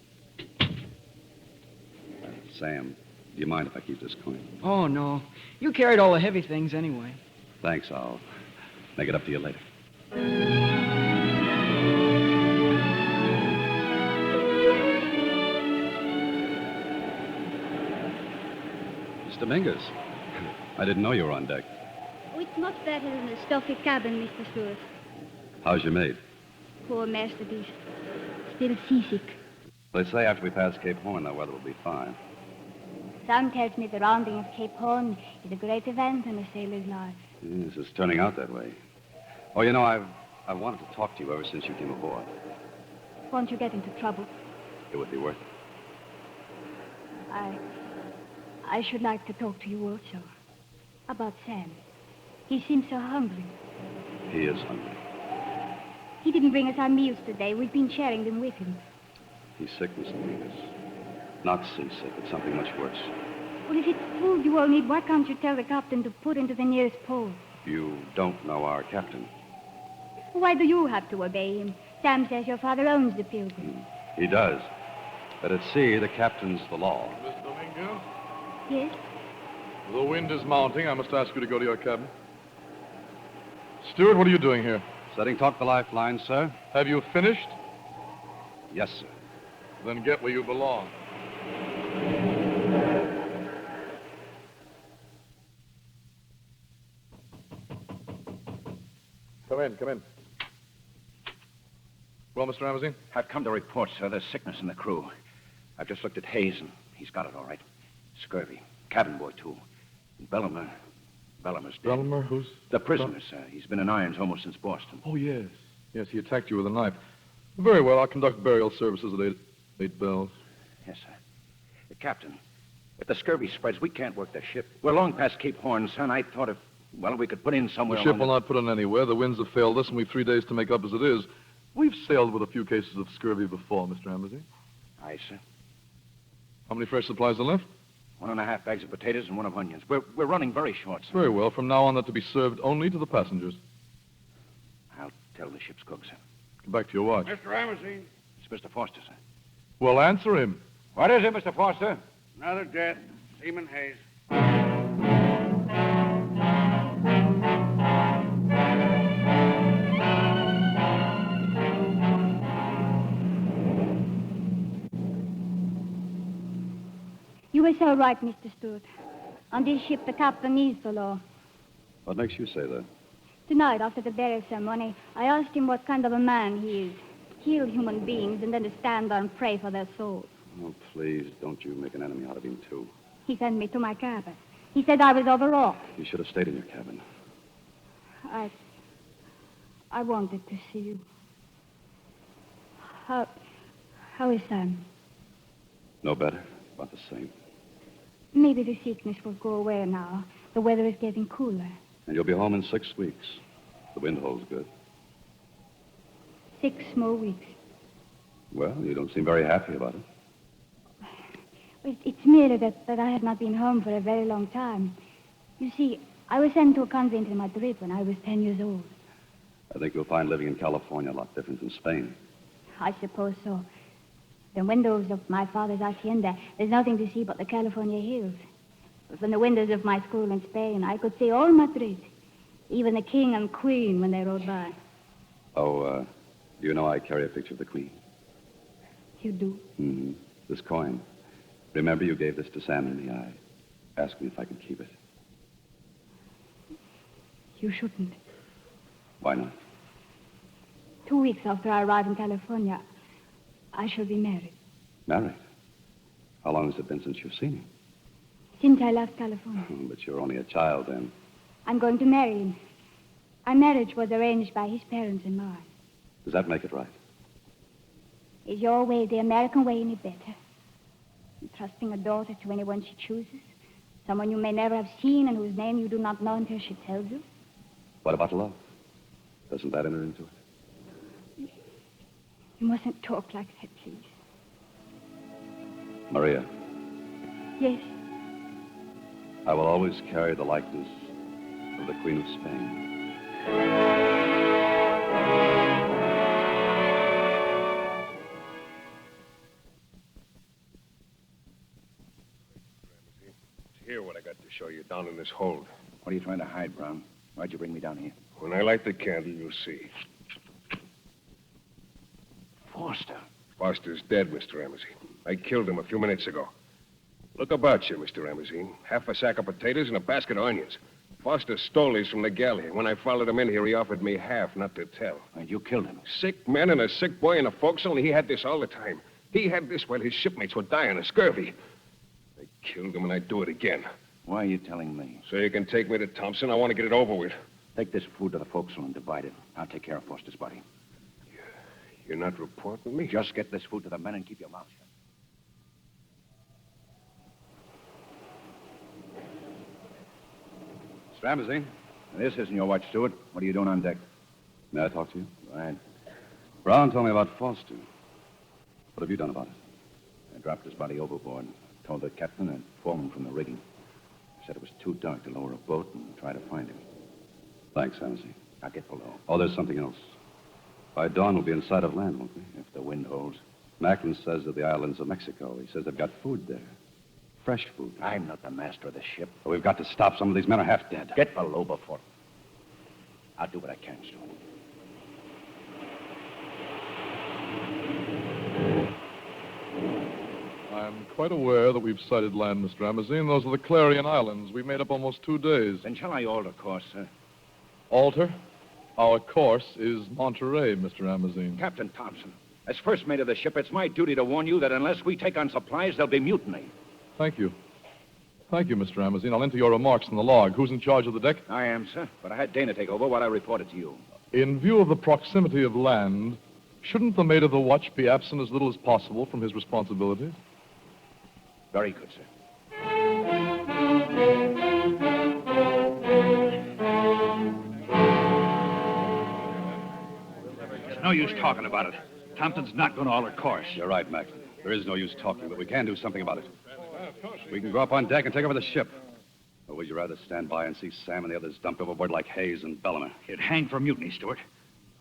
Sam, do you mind if I keep this coin? Oh, no. You carried all the heavy things anyway. Thanks. I'll make it up to you later. Miss Dominguez, I didn't know you were on deck. Oh, it's much better than the stuffy cabin, Mr. Stewart. How's your maid? Poor Master Beast. Still seasick. They say after we pass Cape Horn, the weather will be fine. Some tells me the rounding of Cape Horn is a great event in a sailor's life. Yes, it's turning out that way. Oh, you know, I've wanted to talk to you ever since you came aboard. Won't you get into trouble? It would be worth it. I I should like to talk to you also. About Sam. He seems so hungry. He is hungry. He didn't bring us our meals today. We've been sharing them with him. He's sick, Miss Dominguez. Not seasick. It's something much worse. Well, if it's food you all need, why can't you tell the captain to put into the nearest port? You don't know our captain. Why do you have to obey him? Sam says your father owns the Pilgrim. He does. But at sea, the captain's the law. Miss Dominguez? Yes? The wind is mounting. I must ask you to go to your cabin. Stewart, what are you doing here? Setting taut the lifeline, sir. Have you finished? Yes, sir. Then get where you belong. Come in. Well, Mr. Ramsey? I've come to report, sir, there's sickness in the crew. I've just looked at Hayes, and he's got it all right. Scurvy. Cabin boy, too. And Bellomer's dead. Bellomer? Who's? The prisoner, sir. He's been in irons almost since Boston. Oh, yes. Yes, he attacked you with a knife. Very well. I'll conduct burial services at 8 bells. Yes, sir. Captain, if the scurvy spreads, we can't work the ship. We're long past Cape Horn, son. I thought if we could put in somewhere. The ship will not put in anywhere. The winds have failed us, and we've 3 days to make up as it is. We've sailed with a few cases of scurvy before, Mr. Ramsey. Aye, sir. How many fresh supplies are left? 1.5 bags of potatoes and 1 of onions. We're running very short, sir. Very well. From now on, they're to be served only to the passengers. I'll tell the ship's cook, sir. Get back to your watch. Mr. Ramsey. It's Mr. Foster, sir. Well, answer him. What is it, Mr. Foster? Another death. Seaman Hayes. You were so right, Mr. Stewart. On this ship, the captain is the law. What makes you say that? Tonight, after the burial ceremony, I asked him what kind of a man he is. Heal human beings and then to stand there and pray for their souls. Oh, please, don't you make an enemy out of him, too. He sent me to my cabin. He said I was overwrought. You should have stayed in your cabin. I wanted to see you. How is Sam? No better. About the same. Maybe the sickness will go away now. The weather is getting cooler. And you'll be home in 6 weeks. The wind holds good. 6 more weeks. Well, you don't seem very happy about it. It's merely that I had not been home for a very long time. You see, I was sent to a convent in Madrid when I was 10 years old. I think you'll find living in California a lot different than Spain. I suppose so. The windows of my father's hacienda, there's nothing to see but the California hills. But from the windows of my school in Spain, I could see all Madrid, even the king and queen when they rode by. Oh, do you know I carry a picture of the Queen? You do? Mm-hmm. This coin. Remember, you gave this to Sam and me. I asked me if I could keep it. You shouldn't. Why not? 2 weeks after I arrive in California, I shall be married. Married? How long has it been since you've seen him? Since I left California. But you're only a child then. I'm going to marry him. Our marriage was arranged by his parents and mine. Does that make it right? Is your way the American way any better? Entrusting a daughter to anyone she chooses? Someone you may never have seen and whose name you do not know until she tells you? What about love? Doesn't that enter into it? You mustn't talk like that, please. Maria. Yes? I will always carry the likeness of the Queen of Spain. Here, what I got to show you down in this hold. What are you trying to hide, Brown? Why'd you bring me down here? When I light the candle, you'll see. Foster. Foster's dead, Mr. Ramsey. I killed him a few minutes ago. Look about you, Mr. Ramsey. Half a sack of potatoes and a basket of onions. Foster stole these from the galley. When I followed him in here, he offered me half, not to tell. And you killed him? Sick men and a sick boy in a forecastle, and he had this all the time. He had this while his shipmates were dying of scurvy. I killed him, and I'd do it again. Why are you telling me? So you can take me to Thompson. I want to get it over with. Take this food to the forecastle and divide it. I'll take care of Foster's body. You're not reporting me? Just get this food to the men and keep your mouth shut. Mr. Ramsey, this isn't your watch, Stewart. What are you doing on deck? May I talk to you? Right. Brown told me about Foster. What have you done about it? I dropped his body overboard. Told the captain and foreman from the rigging. Said it was too dark to lower a boat and try to find him. Thanks, Ramsey. I'll get below. Oh, there's something else. By dawn, we'll be in sight of land, won't we? If the wind holds. Macklin says that the islands of Mexico. He says they've got food there. Fresh food. I'm not the master of the ship. But we've got to stop. Some of these men are half dead. Get below before. I'll do what I can, Stewart. I'm quite aware that we've sighted land, Mr. Ramazine. Those are the Clarion Islands. We made up almost 2 days. Then shall I alter course, sir? Alter? Our course is Monterey, Mr. Ramazine. Captain Thompson, as first mate of the ship, it's my duty to warn you that unless we take on supplies, there'll be mutiny. Thank you. Thank you, Mr. Ramazine. I'll enter your remarks in the log. Who's in charge of the deck? I am, sir. But I had Dana take over while I reported to you. In view of the proximity of land, shouldn't the mate of the watch be absent as little as possible from his responsibilities? Very good, sir. There's no use talking about it. Thompson's not going to alter course. You're right, Macklin. There is no use talking, but we can do something about it. We can go up on deck and take over the ship. Or would you rather stand by and see Sam and the others dumped overboard like Hayes and Bellomer? He'd hang for mutiny, Stewart.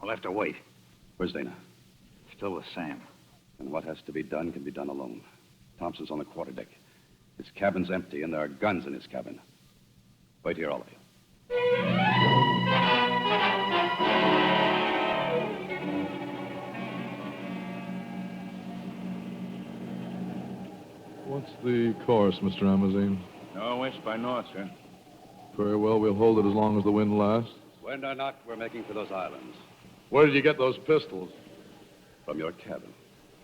I'll have to wait. Where's Dana? Still with Sam. And what has to be done can be done alone. Thompson's on the quarterdeck. His cabin's empty, and there are guns in his cabin. Wait here, all of you. What's the course, Mr. Ramazine? Northwest by north, sir. Very well, we'll hold it as long as the wind lasts. Wind or not, we're making for those islands. Where did you get those pistols? From your cabin.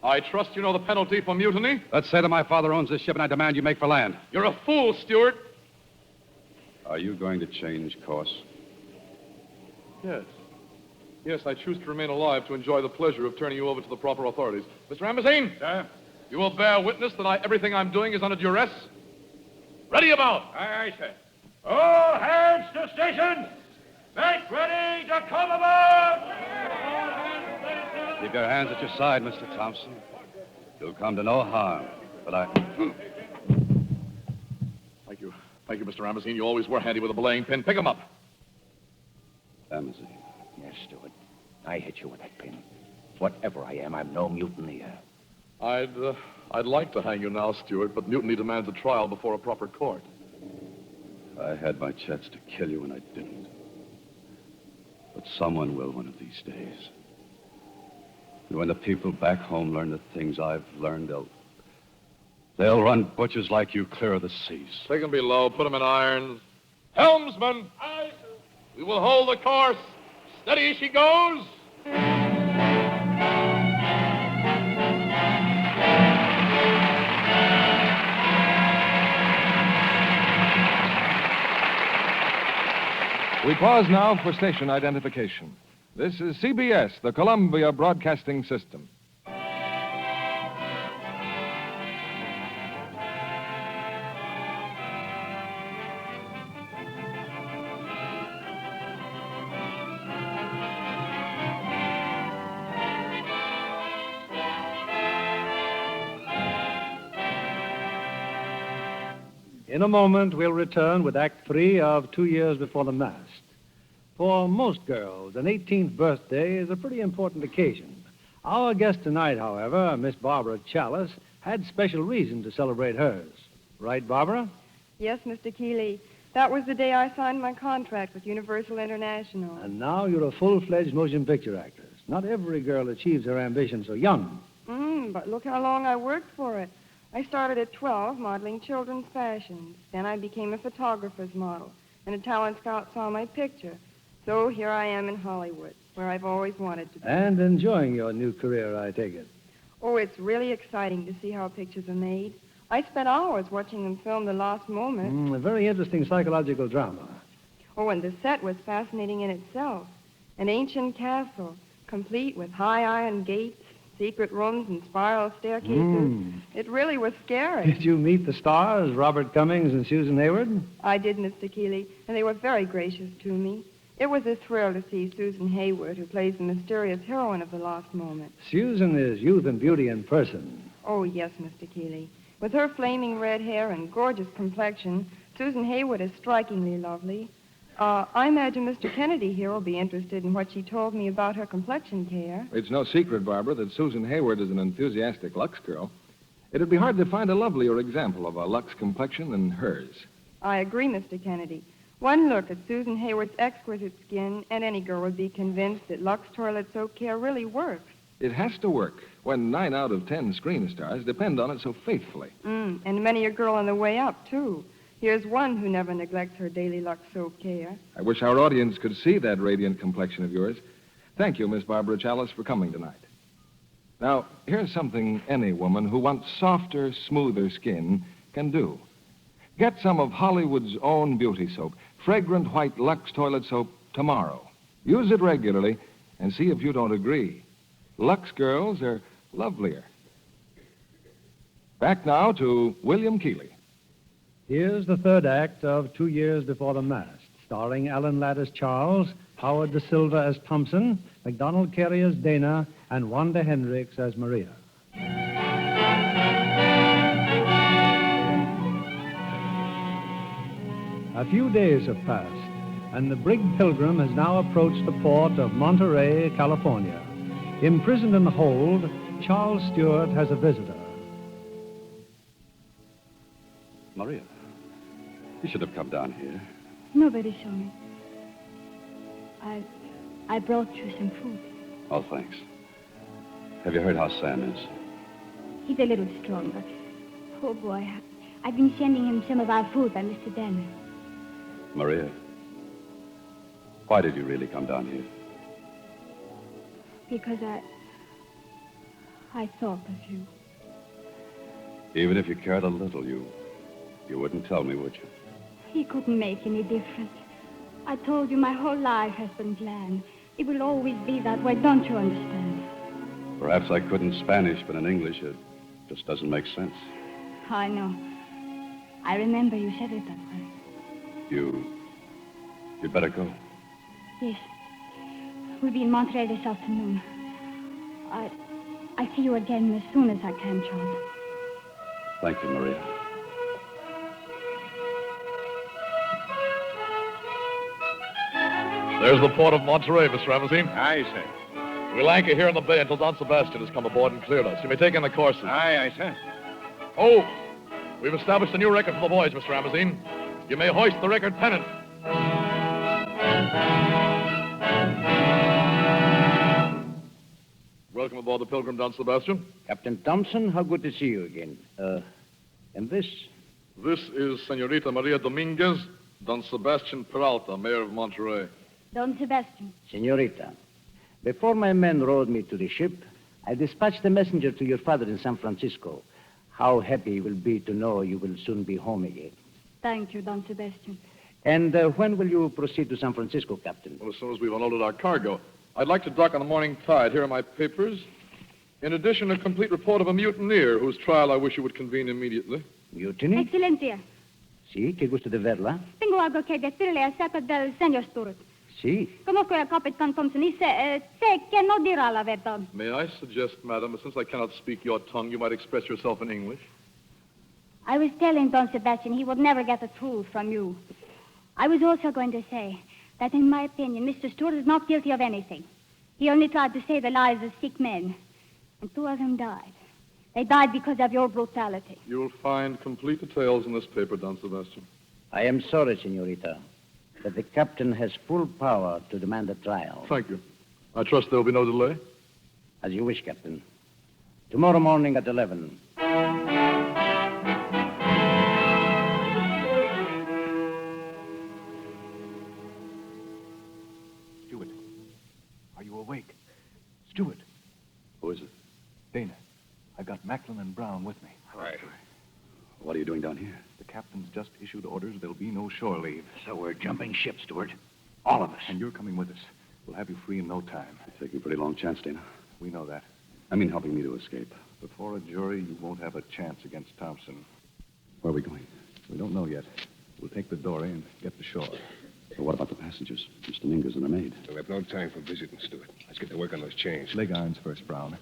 I trust you know the penalty for mutiny? Let's say that my father owns this ship, and I demand you make for land. You're a fool, Stewart. Are you going to change course? Yes. Yes, I choose to remain alive to enjoy the pleasure of turning you over to the proper authorities. Mr. Ramazine? Sir? You will bear witness that everything I'm doing is under duress? Ready about! Aye, aye, sir. All hands to station! Make ready to come aboard! Keep your hands at your side, Mr. Thompson. You'll come to no harm, but Thank you. Thank you, Mr. Ramazine. You always were handy with a belaying pin. Pick him up. Ramazine. Yes, Stewart. I hit you with that pin. Whatever I am, I'm no mutineer. I'd like to hang you now, Stewart, but mutiny demands a trial before a proper court. I had my chance to kill you, and I didn't. But someone will one of these days. And when the people back home learn the things I've learned, they'll run butchers like you clear of the seas. Take him below. Put him in irons. Helmsman! Aye, sir. We will hold the course. Steady as she goes. We pause now for station identification. This is CBS, the Columbia Broadcasting System. In a moment, we'll return with Act 3 of 2 Years Before the Mast. For most girls, an 18th birthday is a pretty important occasion. Our guest tonight, however, Miss Barbara Chalice, had special reason to celebrate hers. Right, Barbara? Yes, Mr. Keeley. That was the day I signed my contract with Universal International. And now you're a full-fledged motion picture actress. Not every girl achieves her ambition so young. But look how long I worked for it. I started at 12 modeling children's fashions. Then I became a photographer's model, and a talent scout saw my picture. So here I am in Hollywood, where I've always wanted to be. And enjoying your new career, I take it. Oh, it's really exciting to see how pictures are made. I spent hours watching them film The Lost Moment. A very interesting psychological drama. Oh, and the set was fascinating in itself. An ancient castle, complete with high iron gates, secret rooms and spiral staircases. It really was scary. Did you meet the stars, Robert Cummings and Susan Hayward? I did, Mr. Keeley, and they were very gracious to me. It was a thrill to see Susan Hayward, who plays the mysterious heroine of The Lost Moment. Susan is youth and beauty in person. Oh, yes, Mr. Keeley. With her flaming red hair and gorgeous complexion, Susan Hayward is strikingly lovely. I imagine Mr. Kennedy here will be interested in what she told me about her complexion care. It's no secret, Barbara, that Susan Hayward is an enthusiastic Lux girl. It'd be hard to find a lovelier example of a Lux complexion than hers. I agree, Mr. Kennedy. One look at Susan Hayward's exquisite skin, and any girl would be convinced that Lux toilet soap care really works. It has to work when 9 out of 10 screen stars depend on it so faithfully. And many a girl on the way up, too. Here's one who never neglects her daily Lux soap care. I wish our audience could see that radiant complexion of yours. Thank you, Miss Barbara Chalice, for coming tonight. Now, here's something any woman who wants softer, smoother skin can do. Get some of Hollywood's own beauty soap, fragrant white Lux toilet soap, tomorrow. Use it regularly and see if you don't agree. Lux girls are lovelier. Back now to William Keeley. Here's the third act of 2 Years Before the Mast, starring Alan Ladd as Charles, Howard Da Silva as Thompson, MacDonald Carey as Dana, and Wanda Hendricks as Maria. A few days have passed, and the brig Pilgrim has now approached the port of Monterey, California. Imprisoned in the hold, Charles Stewart has a visitor. Maria, you should have come down here. Nobody saw me. I brought you some food. Oh, thanks. Have you heard how Sam is? He's a little stronger. Poor boy. I've been sending him some of our food by Mr. Danner. Maria, why did you really come down here? Because I thought of you. Even if you cared a little, you wouldn't tell me, would you? He couldn't make any difference. I told you my whole life has been planned. It will always be that way, don't you understand? Perhaps I couldn't Spanish, but in English it just doesn't make sense. I know. I remember you said it that way. You'd better go. Yes. We'll be in Montreal this afternoon. I'll see you again as soon as I can, Charles. Thank you, Maria. There's the port of Monterey, Mr. Ramsey. Aye, sir. We'll anchor here in the bay until Don Sebastian has come aboard and cleared us. You may take in the courses. Aye, sir. Oh, we've established a new record for the boys, Mr. Ramsey. You may hoist the record pennant. Welcome aboard the Pilgrim, Don Sebastian. Captain Thompson, how good to see you again. And this? This is Senorita Maria Dominguez, Don Sebastian Peralta, Mayor of Monterey. Don Sebastian. Senorita, before my men rowed me to the ship, I dispatched a messenger to your father in San Francisco. How happy he will be to know you will soon be home again. Thank you, Don Sebastian. And when will you proceed to San Francisco, Captain? Well, as soon as we've unloaded our cargo. I'd like to dock on the morning tide. Here are my papers. In addition, a complete report of a mutineer whose trial I wish you would convene immediately. Mutiny? Excellencia. Sì, che gusto di verla? Tengo algo che decirle acerca del señor Stewart. Sì. Conozco al Capitán Thompson y sé que no dirá la verdad. May I suggest, madam, since I cannot speak your tongue, you might express yourself in English? I was telling Don Sebastian he would never get the truth from you. I was also going to say that, in my opinion, Mr. Stewart is not guilty of anything. He only tried to save the lives of sick men. And 2 of them died. They died because of your brutality. You'll find complete details in this paper, Don Sebastian. I am sorry, Senorita, but the captain has full power to demand a trial. Thank you. I trust there will be no delay. As you wish, Captain. Tomorrow morning at 11. Stewart, are you awake? Stewart. Who is it? Dana. I've got Macklin and Brown with me. Right. What are you doing down here? The captain's just issued orders there'll be no shore leave. So we're jumping ship, Stewart. All of us. And you're coming with us. We'll have you free in no time. You're taking a pretty long chance, Dana. We know that. I mean helping me to escape. Before a jury, you won't have a chance against Thompson. Where are we going? We don't know yet. We'll take the dory and get to shore. But what about the passengers? Mr. Mingus and her maid. We'll have no time for visiting, Stewart. Let's get to work on those chains. Leg irons first, Brown.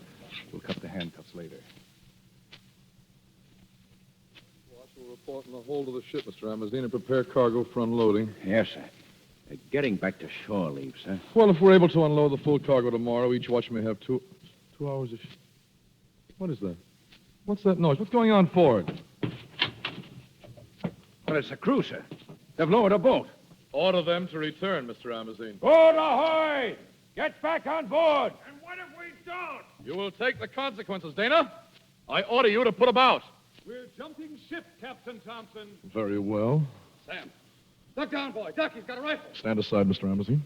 We'll cut the handcuffs later. Watch will report in the hold of the ship, Mr. Amazine, and prepare cargo for unloading. Yes, sir. Getting back to shore leave, sir. Well, if we're able to unload the full cargo tomorrow, each watch may have 2 hours of... What is that? What's that noise? What's going on forward? Well, it's the crew, sir. They've lowered a boat. Order them to return, Mr. Amazine. Board ahoy! Get back on board! And what if we don't? You will take the consequences, Dana. I order you to put about. We're jumping ship, Captain Thompson. Very well. Sam, duck down, boy. Duck, he's got a rifle. Stand aside, Mr. Amazine.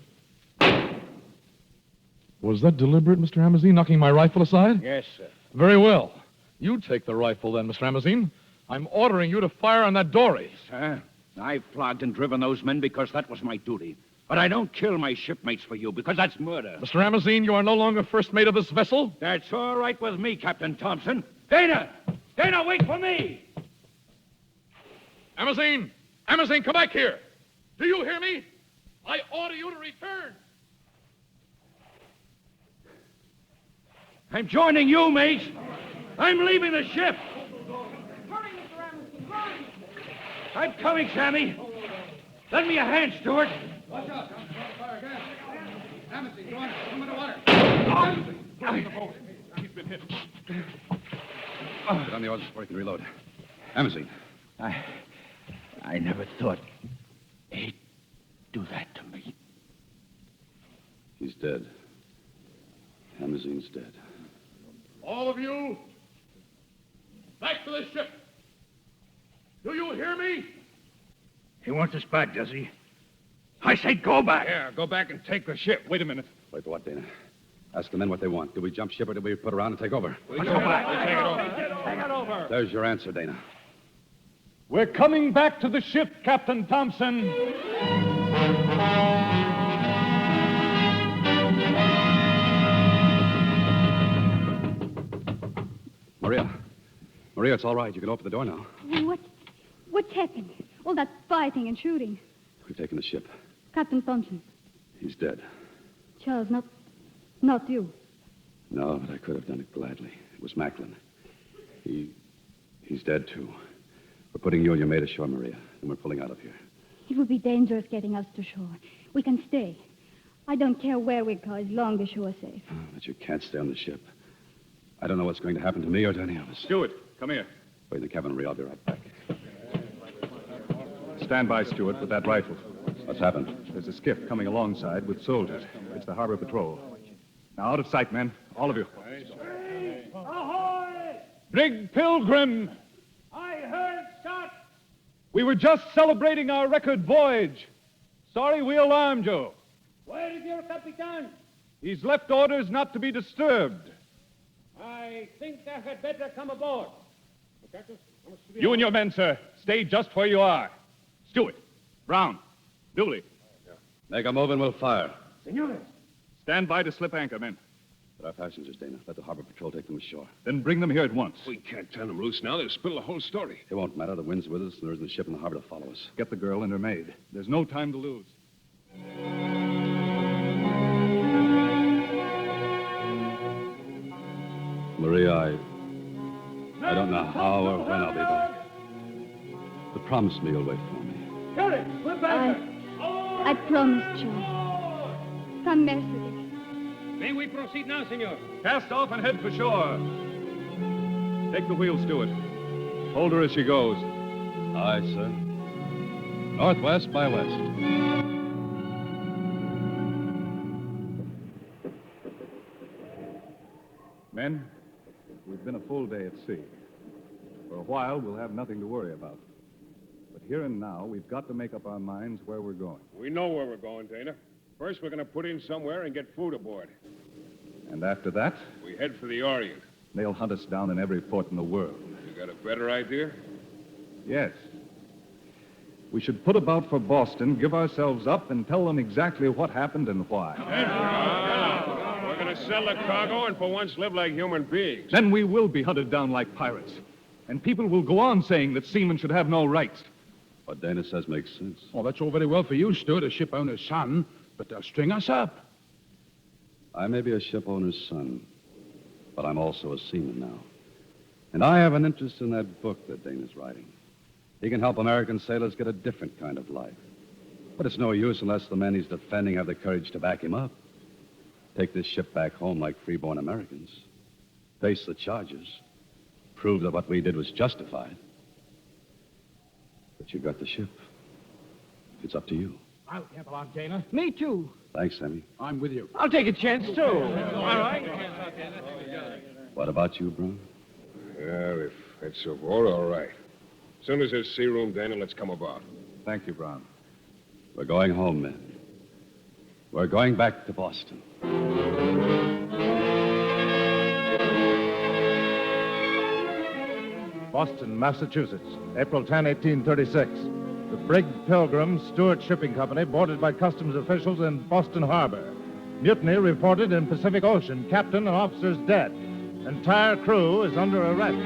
Was that deliberate, Mr. Amazine, knocking my rifle aside? Yes, sir. Very well. You take the rifle then, Mr. Amazine. I'm ordering you to fire on that dory. Sir, I flogged and driven those men because that was my duty. But I don't kill my shipmates for you because that's murder. Mr. Amazine, you are no longer first mate of this vessel. That's all right with me, Captain Thompson. Dana! Dana, wait for me! Amazine! Amazine, come back here! Do you hear me? I order you to return. I'm joining you, mate. I'm leaving the ship. I'm coming, Sammy. Lend me a hand, Stewart. Watch out. I'm trying to fire again. Amazon, go on. Come in the water. Get in the boat. He's been hit. Get on the oars before he can reload. Amazine. I never thought he'd do that to me. He's dead. Amazine's dead. All of you, back to the ship. Do you hear me? He wants us back, does he? I said go back. Yeah, go back and take the ship. Wait a minute. Wait for what, Dana? Ask the men what they want. Do we jump ship or do we put around and take over? We'll go back. We'll take it over. Take it over. There's your answer, Dana. We're coming back to the ship, Captain Thompson. Maria, it's all right. You can open the door now. What's happened? All that fighting and shooting. We've taken the ship. Captain Thompson. He's dead. Charles, not you. No, but I could have done it gladly. It was Macklin. He's dead, too. We're putting you and your maid ashore, Maria, and we're pulling out of here. It would be dangerous getting us to shore. We can stay. I don't care where we go as long as you are safe. Oh, but you can't stay on the ship. I don't know what's going to happen to me or to any of us. Stewart, come here. Wait in the cabin, Maria. I'll be right back. Stand by, Stewart, with that rifle. What's happened? There's a skiff coming alongside with soldiers. It's the harbor patrol. Now, out of sight, men. All of you. Ahoy! Brig Pilgrim! I heard shot. We were just celebrating our record voyage. Sorry we alarmed you. Where is your Capitan? He's left orders not to be disturbed. I think I had better come aboard. You and your men, sir, stay just where you are. Stewart, Brown, Dooley. Make a move and we'll fire. Senores. Stand by to slip anchor, men. But our passengers, Dana. Let the harbor patrol take them ashore. Then bring them here at once. We can't turn them loose now. They'll spill the whole story. It won't matter. The wind's with us, and there isn't a ship in the harbor to follow us. Get the girl and her maid. There's no time to lose. Maria, I don't know how or when I'll be back. But promise me you'll wait for me. Carry, we're back. I promised, Charles. Come, Mercedes. May we proceed now, senor? Cast off and head for shore. Take the wheel, Stewart. Hold her as she goes. Aye, sir. Northwest by west. Men, we've been a full day at sea. For a while, we'll have nothing to worry about. But here and now, we've got to make up our minds where we're going. We know where we're going, Dana. First, we're going to put in somewhere and get food aboard. And after that, We head for the Orient. they'll hunt us down in every port in the world. You got a better idea? Yes. We should put about for Boston, give ourselves up, and tell them exactly what happened and why. We're going to sell the cargo and for once live like human beings. Then we will be hunted down like pirates. And people will go on saying that seamen should have no rights. What Dana says makes sense. Oh, that's all very well for you, Stuart, a ship owner's son, but they'll string us up. I may be a ship owner's son, but I'm also a seaman now. And I have an interest in that book that Dana's writing. He can help American sailors get a different kind of life. But it's no use unless the men he's defending have the courage to back him up. Take this ship back home like freeborn Americans. Face the charges. Prove that what we did was justified. But you got the ship. It's up to you. I'll camp along, Dana. Me too. Thanks, Sammy. I'm with you. I'll take a chance, too. All right. What about you, Brown? Well, if it's of all right. As soon as there's sea room, Dana, let's come about. Thank you, Brown. We're going home, men. We're going back to Boston. Boston, Massachusetts, April 10, 1836. The brig Pilgrim, Stewart Shipping Company, boarded by customs officials in Boston Harbor. Mutiny reported in Pacific Ocean. Captain and officers dead. Entire crew is under arrest.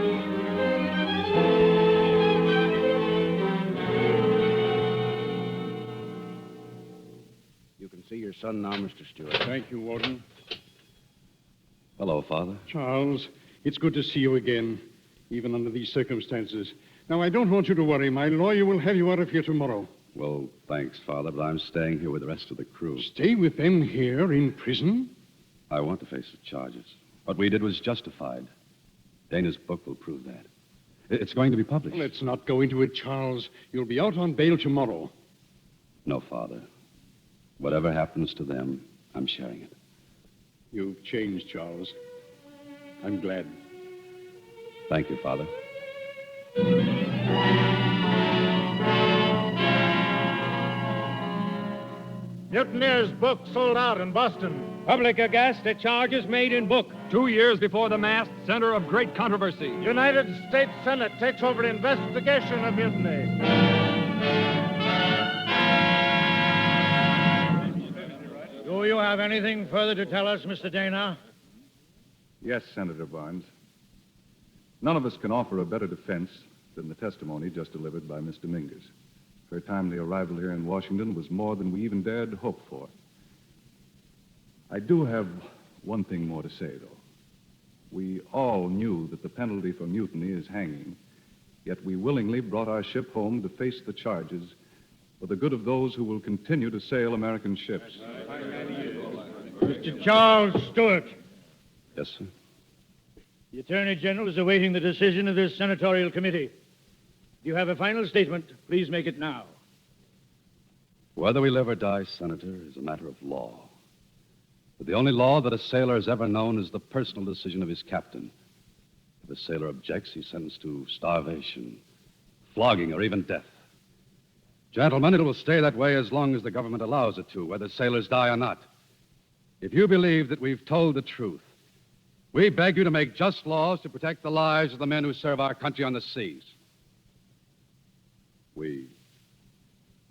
See your son now, Mr. Stewart. Thank you, Warden. Hello, Father. Charles, it's good to see you again, even under these circumstances. Now, I don't want you to worry. My lawyer will have you out of here tomorrow. Well, thanks, Father, but I'm staying here with the rest of the crew. Stay with them here in prison? I want to face the charges. What we did was justified. Dana's book will prove that. It's going to be published. Let's not go into it, Charles. You'll be out on bail tomorrow. No, Father. Whatever happens to them, I'm sharing it. You've changed, Charles. I'm glad. Thank you, Father. Mutineer's book sold out in Boston. Public aghast at charges made in book. 2 years before the Mast, center of great controversy. United States Senate takes over investigation of mutiny. Do you have anything further to tell us, Mr. Dana? Yes, Senator Barnes. None of us can offer a better defense than the testimony just delivered by Miss Dominguez. Her timely arrival here in Washington was more than we even dared hope for. I do have one thing more to say, though. We all knew that the penalty for mutiny is hanging, yet we willingly brought our ship home to face the charges for the good of those who will continue to sail American ships. Mr. Charles Stewart. Yes, sir. The Attorney General is awaiting the decision of this senatorial committee. If you have a final statement, please make it now. Whether we live or die, Senator, is a matter of law. But the only law that a sailor has ever known is the personal decision of his captain. If a sailor objects, he's sentenced to starvation, flogging, or even death. Gentlemen, it will stay that way as long as the government allows it to, whether sailors die or not. If you believe that we've told the truth, we beg you to make just laws to protect the lives of the men who serve our country on the seas. We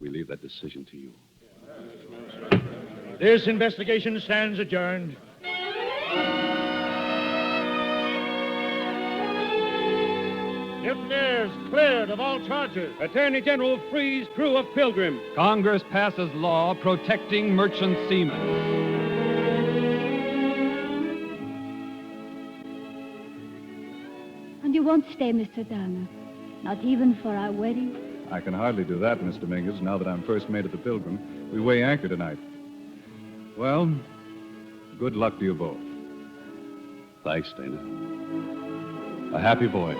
leave that decision to you. This investigation stands adjourned. Mutineers cleared of all charges. Attorney General frees crew of Pilgrim. Congress passes law protecting merchant seamen. And you won't stay, Mr. Dana? Not even for our wedding? I can hardly do that, Miss Dominguez, now that I'm first mate of the Pilgrim. We weigh anchor tonight. Well, good luck to you both. Thanks, Dana. A happy voyage.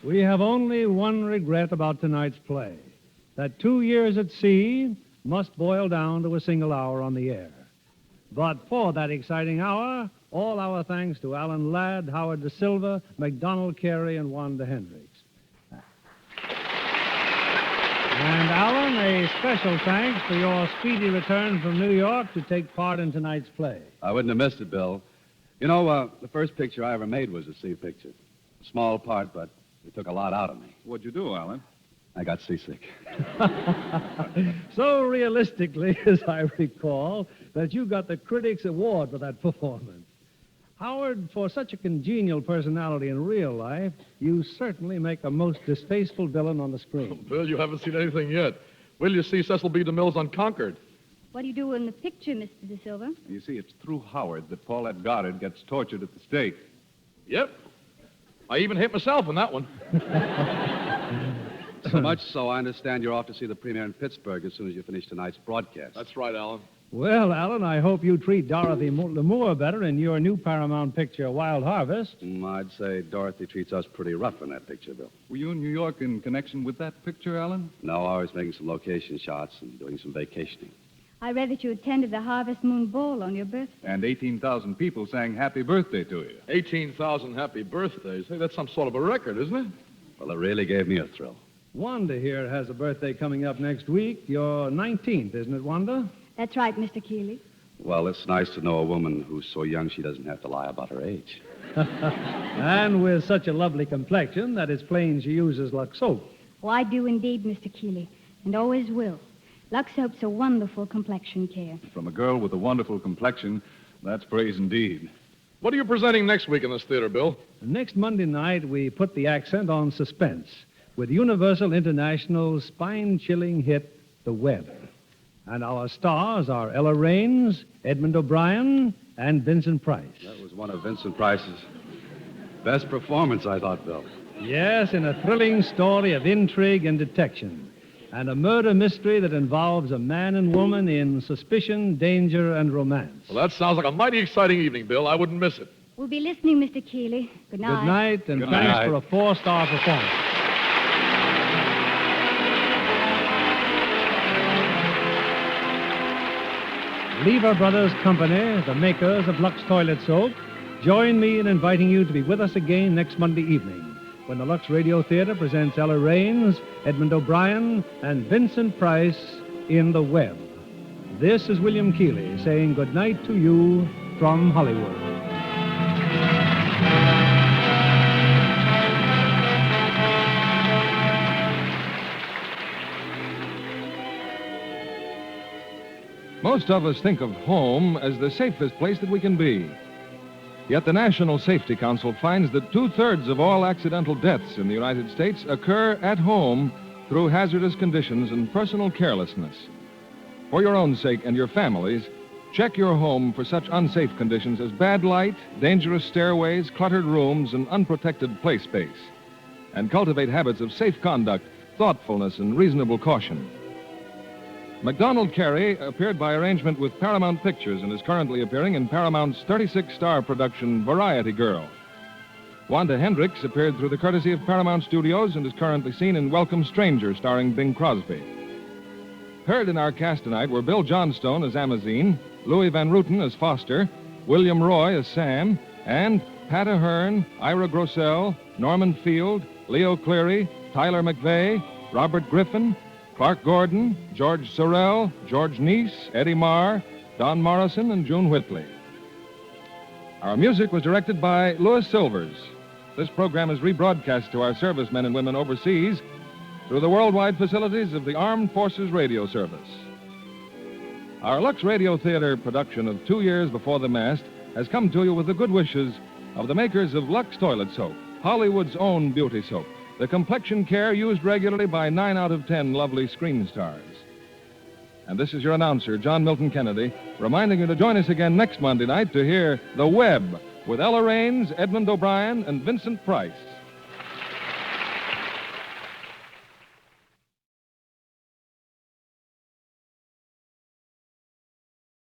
We have only one regret about tonight's play, that 2 years at sea must boil down to a single hour on the air. But for that exciting hour, all our thanks to Alan Ladd, Howard Da Silva, MacDonald Carey, and Wanda Hendricks. And, Alan, a special thanks for your speedy return from New York to take part in tonight's play. I wouldn't have missed it, Bill. You know, the first picture I ever made was a sea picture. A small part, but it took a lot out of me. What'd you do, Alan? I got seasick. So realistically, as I recall, that you got the Critics' Award for that performance. Howard, for such a congenial personality in real life, you certainly make a most distasteful villain on the screen. Bill, you haven't seen anything yet. Will you see Cecil B. DeMille's Unconquered? What do you do in the picture, Mr. De Silva? You see, it's through Howard that Paulette Goddard gets tortured at the stake. Yep. I even hit myself in that one. So much so, I understand you're off to see the premiere in Pittsburgh as soon as you finish tonight's broadcast. That's right, Alan. Well, Alan, I hope you treat Dorothy Lamour better in your new Paramount picture, Wild Harvest. I'd say Dorothy treats us pretty rough in that picture, Bill. Were you in New York in connection with that picture, Alan? No, I was making some location shots and doing some vacationing. I read that you attended the Harvest Moon Ball on your birthday. And 18,000 people sang happy birthday to you. 18,000 happy birthdays. Hey, that's some sort of a record, isn't it? Well, it really gave me a thrill. Wanda here has a birthday coming up next week. Your 19th, isn't it, Wanda? That's right, Mr. Keeley. Well, it's nice to know a woman who's so young she doesn't have to lie about her age. And with such a lovely complexion that it's plain she uses Lux soap. Oh, I do indeed, Mr. Keeley, and always will. Lux Soap's a wonderful complexion care. From a girl with a wonderful complexion, that's praise indeed. What are you presenting next week in this theater, Bill? Next Monday night, we put the accent on suspense with Universal International's spine-chilling hit, The Web. And our stars are Ella Raines, Edmund O'Brien, and Vincent Price. That was one of Vincent Price's best performances, I thought, Bill. Yes, in a thrilling story of intrigue and detection, and a murder mystery that involves a man and woman in suspicion, danger, and romance. Well, that sounds like a mighty exciting evening, Bill. I wouldn't miss it. We'll be listening, Mr. Keeley. Good night. Good night, and Good thanks night. for a 4-star performance. Lever Brothers Company, the makers of Lux Toilet Soap, join me in inviting you to be with us again next Monday evening when the Lux Radio Theater presents Ella Raines, Edmund O'Brien, and Vincent Price in The Web. This is William Keeley saying good night to you from Hollywood. Most of us think of home as the safest place that we can be. Yet the National Safety Council finds that 2/3 of all accidental deaths in the United States occur at home through hazardous conditions and personal carelessness. For your own sake and your family's, check your home for such unsafe conditions as bad light, dangerous stairways, cluttered rooms, and unprotected play space. And cultivate habits of safe conduct, thoughtfulness, and reasonable caution. MacDonald Carey appeared by arrangement with Paramount Pictures and is currently appearing in Paramount's 36-star production Variety Girl. Wanda Hendricks appeared through the courtesy of Paramount Studios and is currently seen in Welcome Stranger, starring Bing Crosby. Heard in our cast tonight were Bill Johnstone as Amazine, Louis Van Rooten as Foster, William Roy as Sam, and Pat Ahern, Ira Grossell, Norman Field, Leo Cleary, Tyler McVeigh, Robert Griffin, Clark Gordon, George Sorrell, George Neese, Eddie Marr, Don Morrison, and June Whitley. Our music was directed by Louis Silvers. This program is rebroadcast to our servicemen and women overseas through the worldwide facilities of the Armed Forces Radio Service. Our Lux Radio Theater production of 2 Years Before the Mast has come to you with the good wishes of the makers of Lux Toilet Soap, Hollywood's own beauty soap, the complexion care used regularly by 9 out of 10 lovely screen stars. And this is your announcer, John Milton Kennedy, reminding you to join us again next Monday night to hear The Web with Ella Raines, Edmund O'Brien, and Vincent Price.